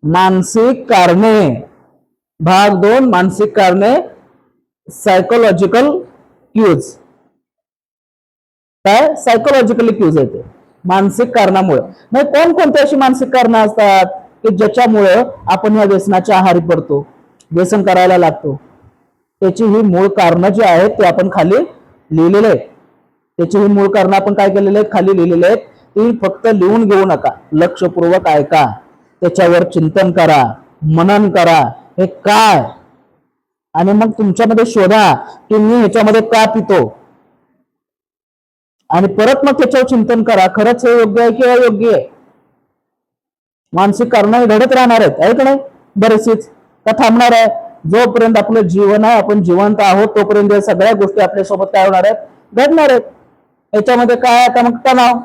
मानसिक कारणे, भाग 2 मानसिक कारणे, सायकोलॉजिकल क्यूज. काय सायकोलॉजिकली क्यूज येते मानसिक कारणामुळे. मग कोणकोणती अशी मानसिक कारणं असतात की ज्याच्यामुळे आपण या व्यसनाच्या आहारी पडतो, व्यसन करायला लागतो? त्याची ही मूळ कारणं जी आहेत ते आपण खाली लिहिलेले आहेत. त्याची ही मूळ कारणं आपण काय केलेले आहेत, खाली लिहिलेले आहेत. ती फक्त लिहून घेऊ नका, लक्षपूर्वक ऐका, त्याच्यावर चिंतन करा, मनन करा, हे काय, आणि मग तुमच्यामध्ये शोधा की मी ह्याच्यामध्ये का पितो, आणि परत मग त्याच्यावर चिंतन करा, खरंच हे योग्य आहे की अयोग्य आहे. मानसिक कारणं घडत राहणार आहेत, आहे का नाही? बरेचशीच का थांबणार आहे? जोपर्यंत आपलं जीवन आहे, आपण जिवंत आहोत, तोपर्यंत या सगळ्या गोष्टी आपल्यासोबत काय होणार आहेत, घडणार आहेत. याच्यामध्ये काय आता मग तणाव,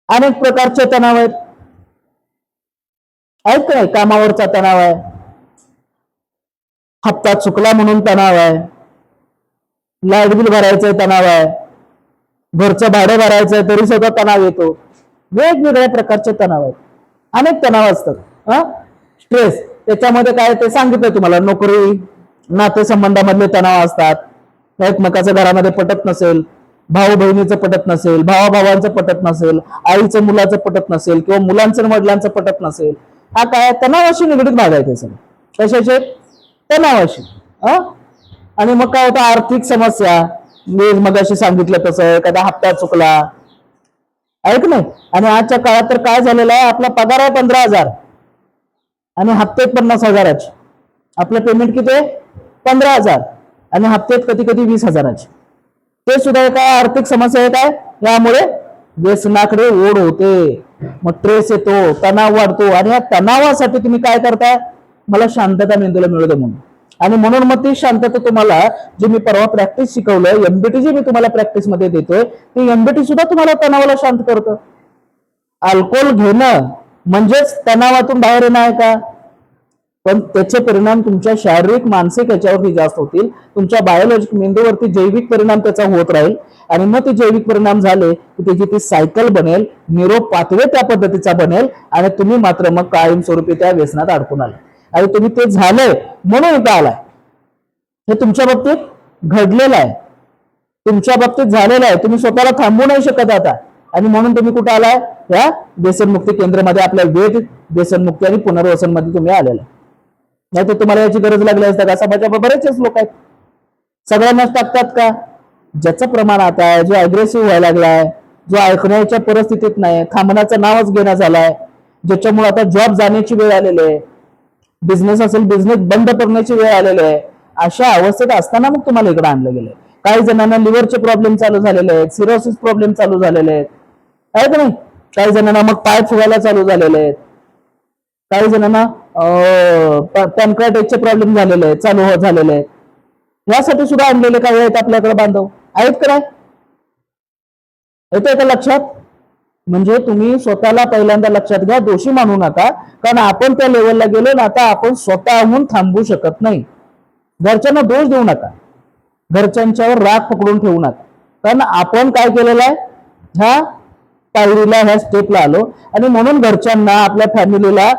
अनेक प्रकारचे तणाव आहेत, आहेत का नाही? कामावरचा तणाव आहे, हप्ता चुकला म्हणून तणाव आहे, लाईट बिल भरायचंय तणाव आहे, घरचं भाडं भरायचंय तरी सुद्धा तणाव येतो. वेगवेगळ्या प्रकारचे तणाव आहेत, अनेक तणाव असतात. स्ट्रेस, त्याच्यामध्ये काय ते सांगितलं तुम्हाला, नोकरी नातेसंबंधामधले तणाव असतात. एकमेकाचं घरामध्ये पटत नसेल, भाऊ बहिणीचं पटत नसेल, भावाभावांचं पटत नसेल, आईचं मुलाचं पटत नसेल, किंवा मुलांचं वडिलांचं पटत नसेल, हा काय तणावाशी निगडीत भाग आहे. ते सगळं कशाचे? तणावाशी. आणि मग काय होतं, आर्थिक समस्या, मी मगाशी सांगितलं तसं, एखादा हप्ता चुकला, ऐक नाही. आणि आजच्या काळात तर काय झालेलं आहे, आपला पगार आहे 15,000 आणि हप्ते 50,000चे. आपलं पेमेंट किती आहे? 15,000 आणि हप्ते कधी कधी 20,000चे. ते सुद्धा एका आर्थिक समस्या आहे. काय? यामुळे व्यसनाकडे ओढ होते, मग ट्रेस येतो, तणाव वाढतो, आणि या तणावासाठी तुम्ही काय करताय, मला शांतता मेंदूला मिळू दे म्हणून. आणि म्हणून मग ती शांतता तुम्हाला, जे मी परवा प्रॅक्टिस शिकवलं, एमबीटी जी मी तुम्हाला प्रॅक्टिस मध्ये देतोय, ती एमबीटी सुद्धा तुम्हाला तणावाला शांत करतं. अल्कोहोल घेणं म्हणजेच तणावातून बाहेर येणं आहे का? पण त्याचे परिणाम तुमच्या शारीरिक मानसिक याच्यावरती जास्त होतील, तुमच्या बायोलॉजिक मेंदूवरती जैविक परिणाम त्याचा होत राहील, आणि मग ते जैविक परिणाम झाले की त्याची ती सायकल बनेल, न्यूरो पाथवे त्या पद्धतीचा बनेल, आणि तुम्ही मात्र मग कायमस्वरूपी त्या व्यसनात अडकून आले. आणि तुम्ही ते झालंय म्हणून इथं आलाय. हे तुमच्या बाबतीत घडलेलं आहे, तुमच्या बाबतीत झालेलं आहे. तुम्ही स्वतःला थांबवू नाही शकत आता, आणि म्हणून तुम्ही कुठे आलाय, या व्यसनमुक्ती केंद्रामध्ये, आपल्या वेद व्यसनमुक्ती आणि पुनर्वसन मध्ये तुम्ही आलेला. नाही तर तुम्हाला याची गरज लागली असता का? समाजात बरेचसे लोक आहेत, सगळ्यांनाच टाकतात का? ज्याचं प्रमाण आता आहे, जो अग्रेसिव्ह व्हायला लागलाय, जो ऐकण्याच्या परिस्थितीत नाही, थांबण्याचं नावच घेणं झालाय, ज्याच्यामुळे आता जॉब जाण्याची वेळ आलेली आहे, बिझनेस असेल बिझनेस बंद करण्याची वेळ आलेली आहे, अशा अवस्थेत असताना मग तुम्हाला इकडे आणलं गेलंय. काही जणांना लिव्हरचे प्रॉब्लेम चालू झालेले आहेत, सिरोसिस प्रॉब्लेम चालू झालेले आहेत, आहे का नाही? काही जणांना मग पाय फुगायला चालू झालेले आहेत, काही जणांना पॅनक्रायटिसचे प्रॉब्लेम झालेले आहेत, चालू झालेले आहेत. यासाठी सुद्धा आणलेले काही आहेत आपल्याकडे बांधव, आहेत का नाही? येते का लक्षात? म्हणजे तुम्ही स्वतःला पहिल्यांदा लक्षात घ्या, दोषी मानू नका, कारण आपण त्या लेवलला गेलो ना, आता आपण स्वतःहून थांबू शकत नाही. घरच्यांना दोष देऊ नका, घरच्यांच्यावर राग पकडून ठेवू नका, कारण आपण काय केलेलं आहे, ह्या पायरीला, ह्या स्टेपला आलो, आणि म्हणून घरच्यांना, आपल्या फॅमिलीला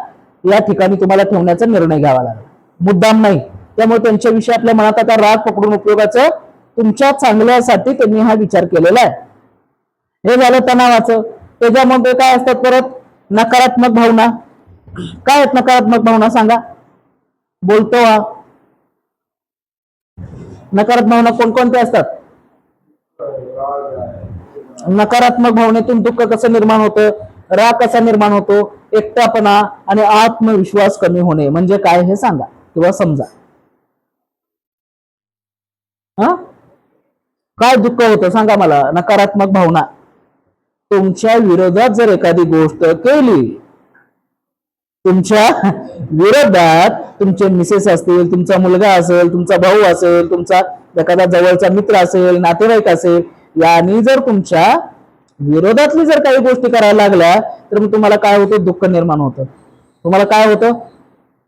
या ठिकाणी तुम्हाला ठेवण्याचा निर्णय घ्यावा लागला, मुद्दाम नाही. त्यामुळे त्यांच्याविषयी आपल्या मनात आता राग पकडून उपयोगाचं, तुमच्या चांगल्यासाठी त्यांनी हा विचार केलेला आहे. हे झालं तणावाचं. त्याच्यामध्ये काय असतात परत? नकारात्मक भावना. काय आहेत नकारात्मक भावना? सांगा, बोलतो हा. नकारात्मक भावना कोणकोणत्या असतात? नकारात्मक भावनेतून दुःख कसं निर्माण होतं, राग कसा निर्माण होतो, एकटापणा आणि आत्मविश्वास कमी होणे. म्हणजे काय हे सांगा किंवा समजा. काय दुःख होतं सांगा मला? नकारात्मक भावना. तुमच्या विरोधात जर एखादी गोष्ट केली, तुमच्या विरोधात तुमचे मिसेस असतील, तुमचा मुलगा असेल, तुमचा भाऊ असेल, तुमचा एखादा जवळचा मित्र असेल, नातेवाईक असेल, यांनी जर तुमच्या विरोधातली जर काही गोष्टी करायला लागल्या, तर मग तुम्हाला काय होतं? दुःख निर्माण होतं. तुम्हाला काय होतं?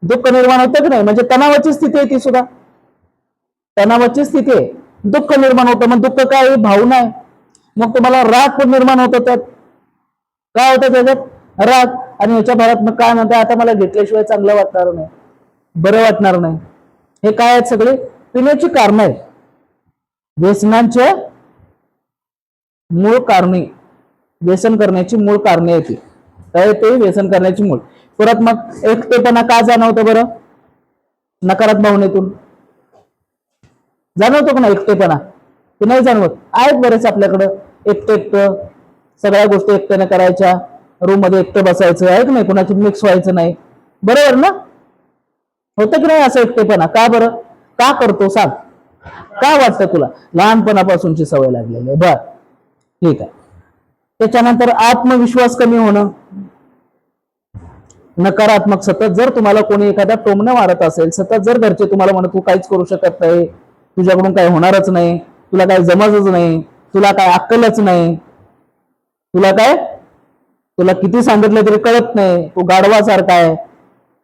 दुःख निर्माण होतं की नाही? म्हणजे तणावाची स्थिती आहे ती सुद्धा, तणावाची स्थिती आहे, दुःख निर्माण होतं. मग दुःख काय? भावना आहे. मग तुम्हाला राग पण निर्माण होतो. त्यात काय होतं? त्याच्यात राग. आणि याच्या भरात मग काय म्हणते, आता मला घेतल्याशिवाय चांगलं वाटणार नाही, बरं वाटणार नाही. हे काय आहेत, सगळे पिण्याची कारणं आहेत. व्यसनांच्या मूळ कारणे, व्यसन करण्याची मूळ कारणे आहेत. काय ते व्यसन करण्याची मूळ. परत मग एकटेपणा का जाणवतं बरं? नकारात्मक भावनेतून जाणवतो का नाही एकटेपणा? ते नाही जाणवत. आहेत बरेच आपल्याकडं एकटं सगळ्या गोष्टी एकट्याने करायच्या, रूम मध्ये एकटं बसायचं, आहे की नाही, कोणाची मिक्स व्हायचं नाही. बरोबर ना? होतं की नाही असं एकटेपणा? का बरं? का करतो सांग? का वाटतं तुला? लहानपणापासूनची सवय लागलेली आहे. बर, ठीक आहे. त्याच्यानंतर आत्मविश्वास कमी होणं, नकारात्मक. सतत जर तुम्हाला कोणी एखादा टोमणं मारत असेल, सतत जर घरचे तुम्हाला म्हणत तू काहीच करू शकत नाही, तुझ्याकडून काही होणारच नाही, तुला काही जमतच नाही, तुला काय अक्कलच नाही, तुला किती सांगितलं तरी कळत नाही, तू गाढवासारखा आहे,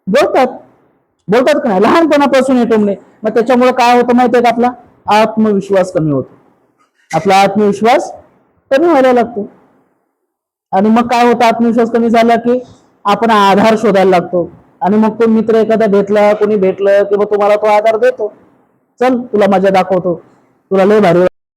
बोलतात बोलतात का नाही लहानपणापासून हे टोमणे. मग त्याच्यामुळे काय होतं माहितीये का? आपला आत्मविश्वास कमी होतो. आपला आत्मविश्वास कमी व्हायला लागतो. आणि मग काय होतं, आत्मविश्वास कमी झाला की आपण आधार शोधायला लागतो. आणि मग तो मित्र एखादा भेटला, कोणी भेटलं की मग तुम्हाला तो आधार देतो. चल तुला मजा दाखवतो, तुला लय भारी